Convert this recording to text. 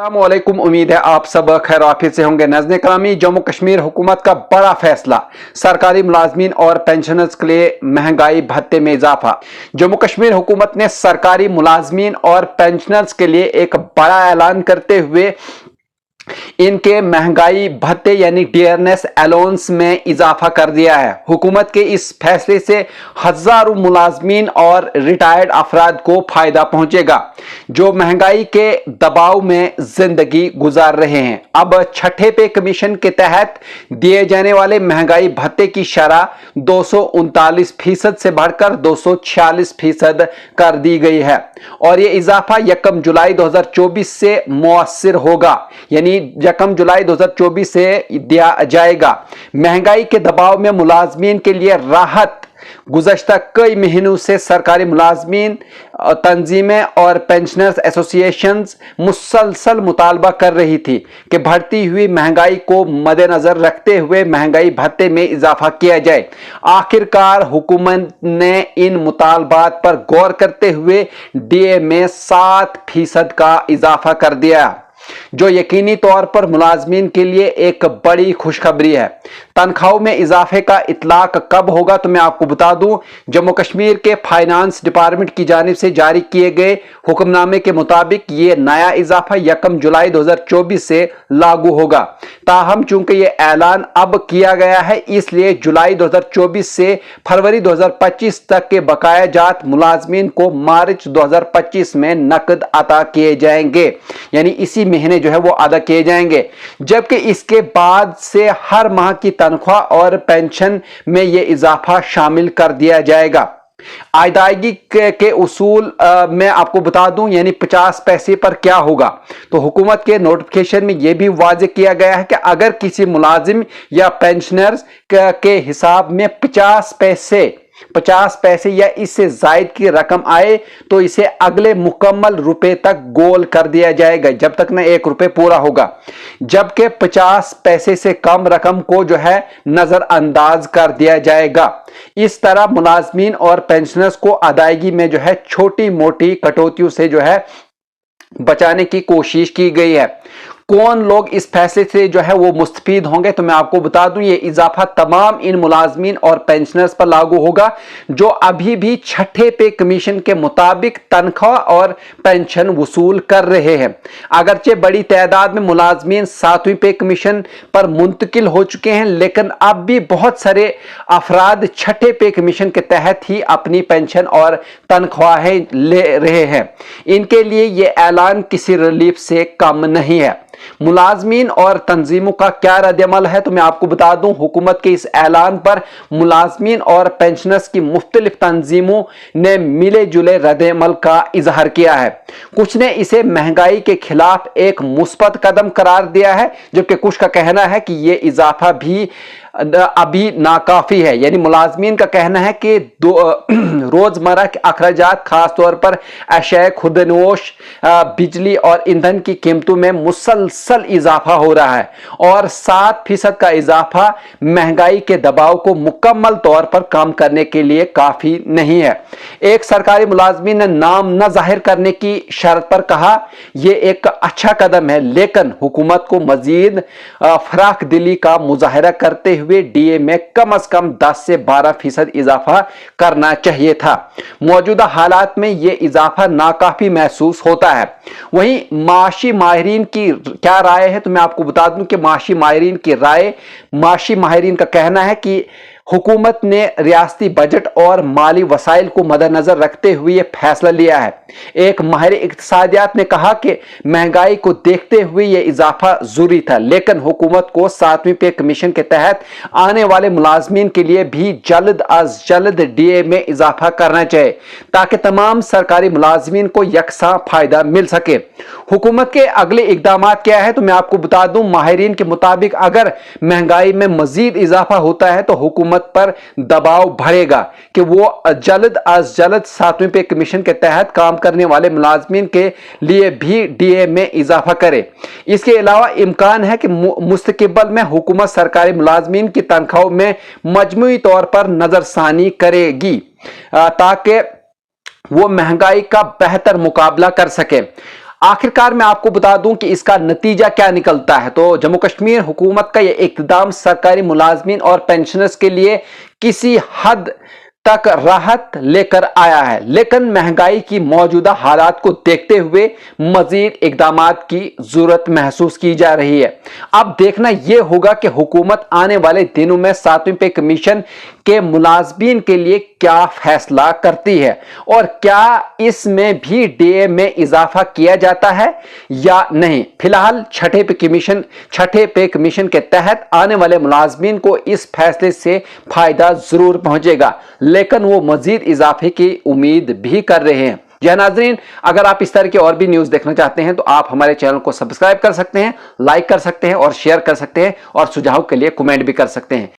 अस्सलामुअलैकुम। उम्मीद है आप सब खैर आफियत से होंगे। नाज़रीन करामी, जम्मू कश्मीर हुकूमत का बड़ा फैसला, सरकारी मुलाजमीन और पेंशनर्स के लिए महंगाई भत्ते में इजाफा। जम्मू कश्मीर हुकूमत ने सरकारी मुलाजमीन और पेंशनर्स के लिए एक बड़ा ऐलान करते हुए इनके महंगाई भत्ते यानी डियरनेस अलाउंस में इजाफा कर दिया है। हुकूमत के इस फैसले से हजारों मुलाजमीन और रिटायर्ड अफराद को फायदा पहुंचेगा जो महंगाई के दबाव में जिंदगी गुजार रहे हैं। अब छठे पे कमीशन के तहत दिए जाने वाले महंगाई भत्ते की शरह 239% से बढ़कर 246% कर दी गई है और यह इजाफा 1 जुलाई 2024 से मुअस्सिर होगा, यानी 1 जुलाई 2024 से दिया जाएगा। महंगाई के दबाव में मुलाजमीन के लिए राहत गुज़श्ता कई महीनों से सरकारी मुलाजमीन तंजीमें और पेंशनर्स एसोसिएशंस मुसलसल मुतालबा कर रही थी कि बढ़ती हुई महंगाई को मद्देनजर रखते हुए महंगाई भत्ते में इजाफा किया जाए। आखिरकार हुकूमत ने इन मुतालबात पर गौर करते हुए डीए में 7% का इजाफा कर दिया, जो यकीनी तौर पर मुलाजमीन के लिए एक बड़ी खुशखबरी है। तनख्वाहों में इजाफे का इतलाक कब होगा तो मैं आपको बता दूं, जम्मू कश्मीर के फाइनेंस डिपार्टमेंट की जानिब से जारी किए गए हुक्मनामे के मुताबिक ये नया इजाफा 1 जुलाई 2024 से लागू होगा। ताहम चूंकि ये ऐलान अब किया गया है, इसलिए जुलाई 2024 से फरवरी 2025 तक के बकाया जात मुलाजमीन को मार्च 2025 में नकद अता किए जाएंगे, यानी इसी महीने जो है वो अदा किए जाएंगे। जबकि इसके बाद से हर माह की तनख्वाह और पेंशन में यह इजाफा शामिल कर दिया जाएगा। अदायगी के उसूल में आपको बता दूं, यानी 50 पैसे पर क्या होगा तो हुकूमत के नोटिफिकेशन में यह भी वाज़ेह किया गया है कि अगर किसी मुलाजिम या पेंशनर्स के हिसाब में 50 पैसे या इससे जायद की रकम आए तो इसे अगले मुकम्मल रुपए तक गोल कर दिया जाएगा जब तक न 1 रुपए पूरा होगा, जबकि 50 पैसे से कम रकम को जो है नजरअंदाज कर दिया जाएगा। इस तरह मुलाजमीन और पेंशनर्स को अदायगी में जो है छोटी मोटी कटौतियों से जो है बचाने की कोशिश की गई है। कौन लोग इस फैसले से जो है वो मुस्तफीद होंगे तो मैं आपको बता दूं, ये इजाफा तमाम इन मुलाजमीन और पेंशनर्स पर लागू होगा जो अभी भी छठे पे कमीशन के मुताबिक तनख्वाह और पेंशन वसूल कर रहे हैं। अगरचे बड़ी तादाद में मुलाजमीन 7वीं पे कमीशन पर मुंतकिल हो चुके हैं, लेकिन अब भी बहुत सारे अफराद छठे पे कमीशन के तहत ही अपनी पेंशन और तनख्वाहें ले रहे हैं। इनके लिए यह ऐलान किसी रिलीफ से कम नहीं है। मुलाजमीन और तंजीमों का क्या रद्दअमल है तो मैं आपको बता दूं, हुकूमत के इस ऐलान पर मुलाजमीन और पेंशनर्स की मुख्तलिफ तंजीमों ने मिले जुले रद्दअमल का इजहार किया है। कुछ ने इसे महंगाई के खिलाफ एक मुस्बत कदम करार दिया है, जबकि कुछ का कहना है कि यह इजाफा भी अभी नाकाफी है। यानी मुलाजमीन का कहना है कि रोजमर्रा के अखराजात खासतौर पर अशय खुदनोश, बिजली और ईंधन की कीमतों में मुसलसल इजाफा हो रहा है और 7% का इजाफा महंगाई के दबाव को मुकम्मल तौर पर कम करने के लिए काफी नहीं है। एक सरकारी मुलाजमीन ने नाम न जाहिर करने की शर्त पर कहा यह एक अच्छा कदम है, लेकिन हुकूमत को मजीद फराख दिली का मुजाहरा करते हुए डीए में कम से कम 10 से 12% इजाफा करना चाहिए था। मौजूदा हालात में यह इजाफा नाकाफी महसूस होता है। वहीं माशी माहिरीन की क्या राय है तो मैं आपको बता दूं कि माशी माहिरीन का कहना है कि हुकूमत ने रियासती बजट और माली वसाइल को मद्देनजर रखते हुए यह फैसला लिया है। एक माहिर इक्तिसादियात ने कहा कि महंगाई को देखते हुए यह इजाफा जरूरी था, लेकिन हुकूमत को 7वीं पे कमीशन के तहत आने वाले मुलाजमीन के लिए भी जल्द अज जल्द डीए में इजाफा करना चाहिए ताकि तमाम सरकारी मुलाजमीन को यकसा फायदा मिल सके। हुकूमत के अगले इकदाम क्या है तो मैं आपको बता दूं, माहिरीन के मुताबिक अगर महंगाई में मजीद इजाफा होता है तो हुकूमत पर दबाव बढ़ेगा कि वो जल्द अज जल्द 7वीं पे कमीशन के तहत काम करने वाले मुलाजमीन के लिए भी डीए में इजाफा करे। इसके अलावा इम्कान है कि मुस्तकबिल में हुकूमत सरकारी मुलाजमीन की तनख्वाहों में मजमूई तौर पर नजरसानी करेगी ताकि वो महंगाई का बेहतर मुकाबला कर सके। आखिरकार मैं आपको बता दूं कि इसका नतीजा क्या निकलता है। तो जम्मू कश्मीर हुकूमत का यह इक़दाम सरकारी मुलाजमीन और पेंशनर्स के लिए किसी हद तक राहत लेकर आया है, लेकिन महंगाई की मौजूदा हालात को देखते हुए मजीद इकदामात की जरूरत महसूस की जा रही है। अब देखना यह होगा कि हुकूमत आने वाले दिनों में 7वीं पे कमीशन के मुलाजमीन के लिए क्या फैसला करती है और क्या इसमें भी डीए में इजाफा किया जाता है या नहीं। फिलहाल छठे पे कमीशन के तहत आने वाले मुलाजमीन को इस फैसले से फायदा जरूर पहुंचेगा, लेकिन वो मजीद इजाफे की उम्मीद भी कर रहे हैं। यह नाजरीन, अगर आप इस तरह की और भी न्यूज देखना चाहते हैं तो आप हमारे चैनल को सब्सक्राइब कर सकते हैं, लाइक कर सकते हैं और शेयर कर सकते हैं और सुझाव के लिए कमेंट भी कर सकते हैं।